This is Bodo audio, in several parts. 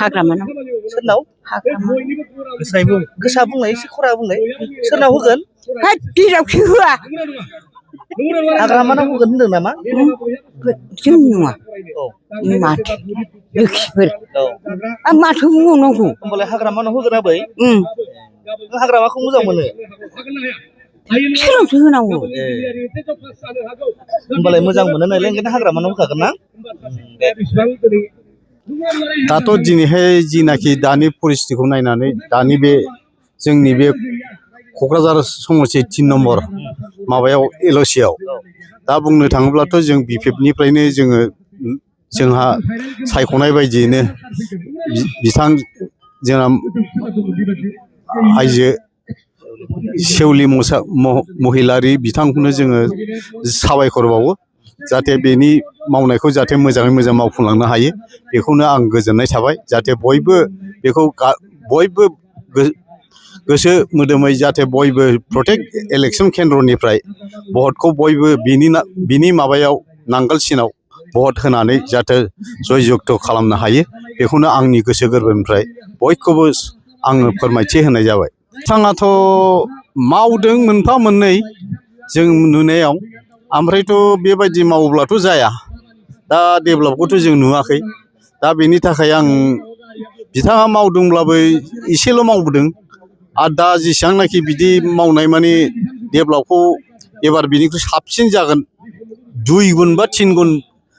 हाग्रामानाव सोरनाव हाग्रामा गोसा बुंनाय एसे खरा बुंनाय सोरनाव होगोन है जेरावखि होआ हाग्रामानाव होगोन होनदों नामा जोंनि नङा माथो लोखिफोर आं माथो बुंबावनांगौ होमबालाय हाग्रामानाव होगोन आबै नों हाग्रामाखौ मोजां मोनो सोरावसो होनांगौ होमबालाय मोजां मोनो नालाय ओंखायनो हाग्रामानाव होखागोन ना दाथ' दिनैहाय जिनाखि दानि परिस्थितिखौ नायनानै दानि बे जोंनि बे क'क्राझार समस्ति 3 नम्बर माबायाव एल'सियाव दा बुंनो थाङोब्लाथ' जों बिपिएफनिफ्रायनो जोंहा सायख'नाय बायदियैनो बिथां जोंना आइजो सेवलि महिलारि बिथांखौनो जोङो साबायखर बावो जाहाथे बेनि मावनायखौ जाहाथे मोजाङै मोजां मावफुंलांनो हायो बेखौनो आं गोजोननाय थाबाय जाहाथे बयबो बेखौ बयबो गोसो मोदोमै जाहाथे बयबो प्रटेक्ट इलेक्सन केन्द्रनिफ्राय भटखौ बयबो बिनि माबायाव नांगोलसिनाव भट होनानै जाहाथे जय जुक्त खालामनो हायो बेखौनो आंनि गोसो गोरबोनिफ्राय बयखौबो आङो फोरमायथि होनाय जाबाय बिथाङाथ' मावदों मोनफा मोननै जों नुनायाव ओमफ्रायथ' बेबायदि मावोब्लाथ' जाया दा डेभेलपखौथ' जों नुवाखै दा बेनि थाखाय आं बिथाङा मावदोंब्लाबो एसेल' मावबोदों आरो दा जेसेबांनाखि बिदि मावनाय माने डेभेलपखौ एबार बिनिख्रुइ साबसिन जागोन 2 गुन बा 3 गुन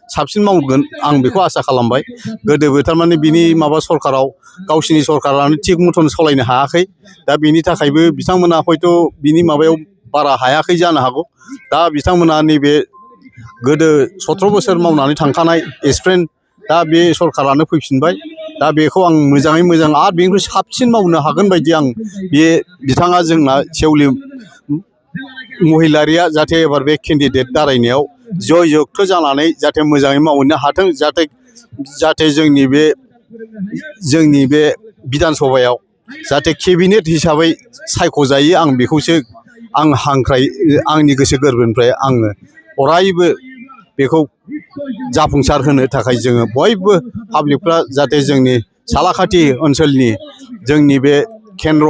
साबसिन मावगोन आं बेखौ आसा खालामबाय गोदोबो थारमाने बिनि माबा सरकाराव गावसिनि सरकारानो थिग मथन सालायनो हायाखै दा बेनि थाखायबो बिथांमोना हयथ' बिनि माबायाव बारा हायाखै जानो हागौ दा बिथांमोना नैबे गोदो 17 बोसोर मावनानै थांखानाय एक्सपिरियेन्स दा बे सरकारानो फैफिनबाय दा बेखौ आं मोजाङै मोजां आरो बेनिख्रुइ साबसिन मावनो हागोन बायदि आं बे बिथाङा जोंना सेवलि महिलारिया जाहाथे एबार बे केन्डिडेट दारायनायाव जय जुक्त जानानै जाहाथे मोजाङै मावहैनो हाथों जाहाथे जोंनि बे बिधान सभायाव जाहाथे केबिनेट हिसाबै सायख'जायो आं बेखौसो आं आंनि गोसो गोरबोनिफ्राय आङो अरायबो बेखौ जाफुंसार होनो थाखाय जोङो बयबो पाब्लिकफ्रा जाहाथे जोंनि सालाखाथि ओनसोलनि जोंनि बे केन्द्र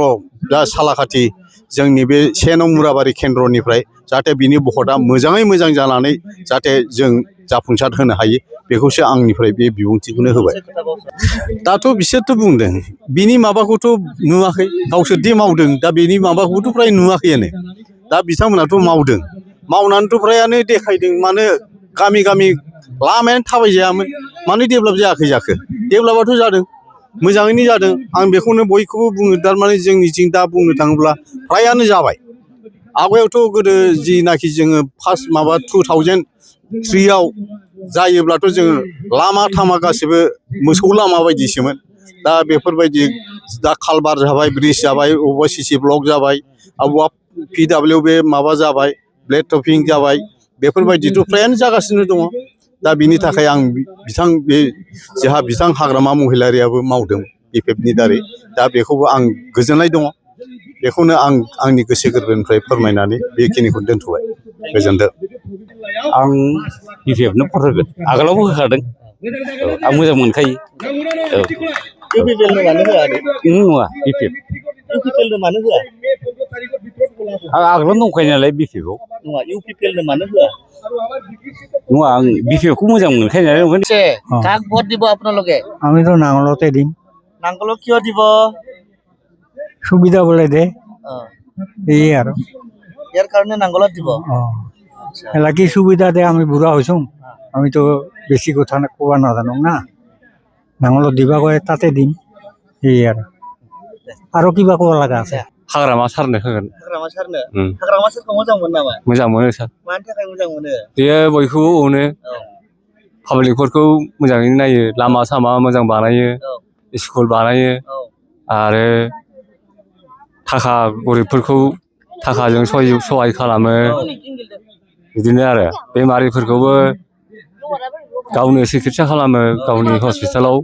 दा सालाखाथि जोंनि बे 1 नं मुराबारि केन्द्रनिफ्राय जाहाथे बिनि भटआ मोजाङै मोजां जानानै जाहाथे जों जाफुंसार होनो हायो बेखौसो आंनिफ्राय बे बिबुंथिखौनो होबाय दाथ' बिसोरथ' बुंदों बिनि माबाखौथ' नुवाखै गावसोरदि मावदों दा बेनि माबाखौथ' फ्राय नुवाखैयानो दा बिथांमोनाथ' मावदों मावनानैथ' फ्रायानो देखायदों मानो गामि गामि लामायानो थाबायजायामोन मानो डेभेलप जायाखै जाखो डेभेलपआथ' जादों मोजाङैनो जादों आं बेखौनो बयखौबो बुङो थारमाने जोंनिथिं दा बुंनो थाङोब्ला फ्रायानो जाबाय आवगायावथ' गोदो जिनाखि जोङो फार्स्ट माबा 2003आव जायोब्लाथ' जोङो लामा थामा गासिबो मोसौ लामा बायदिसोमोन दा बेफोरबायदि दा कालभार जाबाय ब्रिज जाबाय अबेबा सिसि ब्लक जाबाय अबेबा PW बे माबा जाबाय ब्लेड टपिं जाबाय बेफोरबायदिथ' फ्रायानो जागासिनो दङ दा बिनि थाखाय आं बिथां हाग्रामा महिलारियाबो मावदों बिपिएफनि दारै दा बेखौबो आं गोजोननाय दङ बेखौनो आं आंनि गोसो गोरबोनिफ्राय फोरमायनानै बेखिनिखौ दोनथ'बाय गोजोनथों आं बिपिएफनो भट होगोन आगोलावबो होखादों आं मोजां मोनखायो इउपिपिएलनो मानो होआ नङा बिपिएफ इउपिपिएलनो मानो होआ आं आगोलावनो दंखायो नालाय बिपिएफआव नङा इउपिपिएलनो मानो होआ नङा आं बिपिएफखौ मोजां मोनखायो नालाय কাক ভোট দিব আপোনালোকে আমিতো নাঙলতে দিম নাঙ্গলক কিয় দিব সুবিধা বলে দে এই আৰু ইয়াৰ কাৰণে নাঙ্গলত দিব এলাকি সুবিধা দে আমি বুঢ়া হৈছোঁ আমিতো বেছি কথা ক'ব নাজানো না নাঙলত দিবা কয় তাতে দিম এই আৰু কিবা ক'ব লগা আছে हाग्रामा सारनो होगोन हाग्रामा सारखौ मोजां मोनो नामा मोजां मोनो सार मानि थाखाय मोजां मोनो बेयो बयखौबो अनो पाब्लिकफोरखौ मोजाङैनो नायो लामा सामा मोजां बानायो स्कुल बानायो आरो थाखा गरिबफोरखौ थाखाजों सहाय खालामो बिदिनो आरो बेमारिफोरखौबो गावनो सिकित्सा खालामो गावनि हस्पिटालाव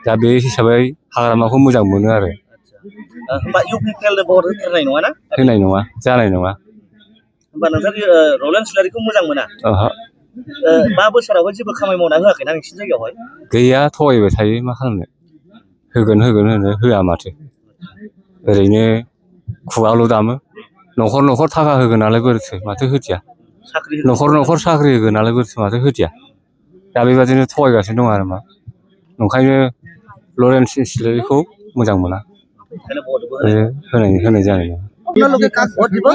दा बे हिसाबै हाग्रामाखौ मोजां मोनो आरो होमबा इउपिपिएलनो भट होथारनाय नङा ना होनाय नङा जानाय नङा होमबा नोंथां रलेन सिलारिखौ मोजां मोना 5 बोसोरावबो जेबो खामानि मावना होआखैना नोंसिनि जायगायावहाय गैया थगायबाय थायो मा खालामनो होगोन होनो होआ माथो ओरैनो खुगाल' दामो न'खर थाखा होगोन नालाय बोरैथो माथो होदिया साख्रि न'खर साख्रि होगोन नालाय बोरैथो माथो होदिया दा बेबादिनो थगायगासिनो दं आरो मा ओंखायनो लरेन्स इस्लारिखौ मोजां मोना होनाय जानाय नङा আপোনালোকে কাক ভোট দিব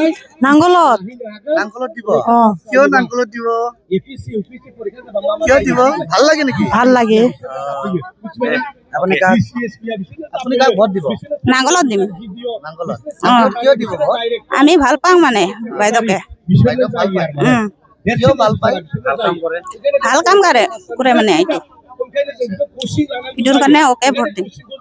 নাঙ্গলত নাংগলত দিব কিয় নাংগলত দিব কিয় দিব ভাল লাগে নেকি ভাল লাগে আপুনি কাক ভোট দিব নাঙ্গলত দিম নাংগলত নাংগলত কিয় দিব ভোট আমি ভাল পাওঁ মানে বাইদেউকে বাইদেউ ভাল পায় কিয় ভাল পায় ভাল কাম কৰে মানে এইটো এইটোৰ কাৰণে ওকে ভোট দিম